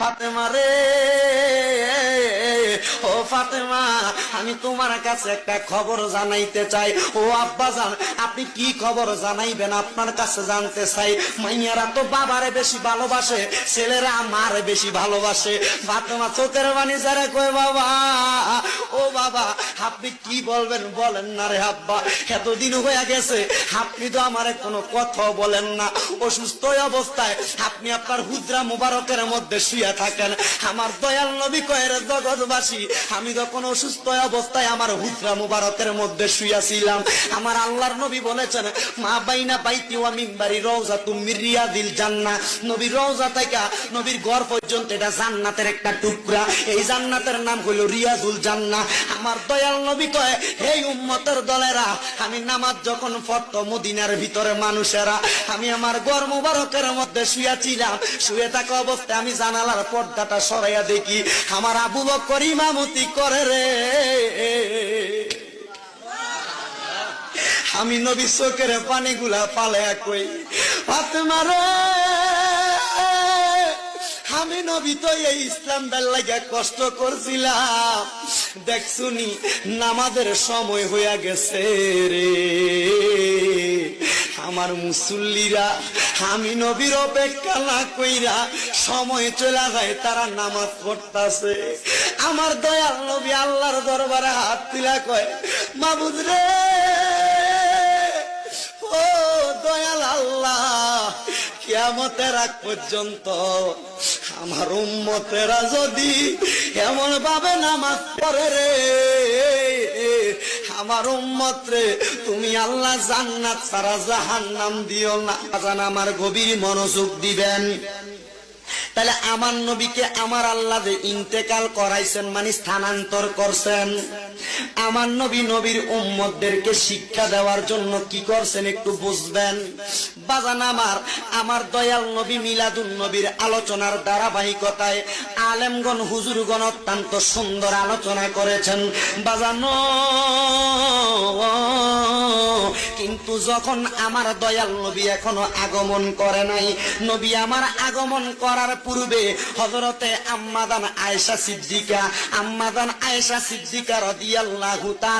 ফাতেমা রে, ও ফাতেমা, আমি তোমার কাছে একটা খবর জানাইতে চাই। ও আব্বাজান, আপনি কি খবর জানাইবেন? আপনার কাছে জানতে চাই। মাইয়ারা তো বাবারে বেশি ভালোবাসে, ছেলেরা মারে বেশি ভালোবাসে। ফাতেমা চোখের পানি ছেড়ে কয়, বাবা, ও বাবা, আপনি কি বলবেন বলেন না রে আব্বা। এতদিন হয়ে গেছে, আপনি তো আমার কোনো কথা বলেন না। অসুস্থ অবস্থায় আপনি আপনার হুজরা মুবারকের মধ্যে শুয়ে থাকেন। আমার দয়াল নবী কয়, রে জগৎবাসী, আমি যখন অসুস্থ অবস্থায় আমার হুজরা মুবারকের মধ্যে শুয়েছিলাম, আমার আল্লাহর নবী বলেছেন, মা বাইনা বাইতি ওয়া মিম্বারি রওজাতুম মির রিয়াদিল জান্নাহ। নবীর রওজা থেকে নবীর ঘর পর্যন্ত এটা জান্নাতের একটা টুকরা। এই জান্নাতের নাম হলো রিয়াদুল জান্নাহ। আমার দয়াল নবী কয়, হে উম্মতের দলেরা, আমি নামাজ যখন পড়তো মদিনার ভিতরে মানুষেরা, আমি আমার ঘর মুবারকের মধ্যে শুয়েছিলাম। শুয়ে থাকা অবস্থায় আমি জানালার পর্দাটা সরাইয়া দেখি আমার আবু বকর ইমামতি করে রে। আমি নবী চোখের পানিগুলা পালায়া কই, ফাতেমা রে, আমি নবী তো এই ইসলাম দার লাগা কষ্ট করছিলাম, দেখছুনি নামাজের সময় হইয়া গেছে রে। আমার মুসল্লিরা আমি নবীর অপেক্ষা না কইরা সময় চলে যায়, তারা নামাজ পড়তাছে। আমার দয়াল নবী আল্লাহর দরবারে হাত তুলা কয়, মাবুদ রে, ও দয়াল আল্লাহ, কিয়ামতের আগ পর্যন্ত আমার উম্মতেরা যদি এমন ভাবে নামাজ পড়ে রে, আমার উম্মত রে, তুমি আল্লাহ জান্নাত ছাড়া জাহান্নাম দিও না। আমার গভীর মনোযোগ দিবেন। তাহলে আমার নবীকে আমার আল্লাহ যে ইন্তেকাল করাইছেন, মানে স্থানান্তর করছেন, আমার নবী নবীর উম্মতদেরকে শিক্ষা দেওয়ার জন্য কি করছেন একটু বুঝবেন। বাজান আমার দয়াল নবী মিলাদুন নবীর আলোচনার ধারাবাহিকতায় আলেমগণ হুজুরগণ অত্যন্ত সুন্দর আলোচনা করেছেন বাজানো। কিন্তু যখন আমার দয়াল নবী এখনো আগমন করে নাই, নবী আমার আগমন করার পূর্বে হযরতে আম্মাদান আয়েশা সিদ্দিকা রাদিয়াল্লাহু তাআলা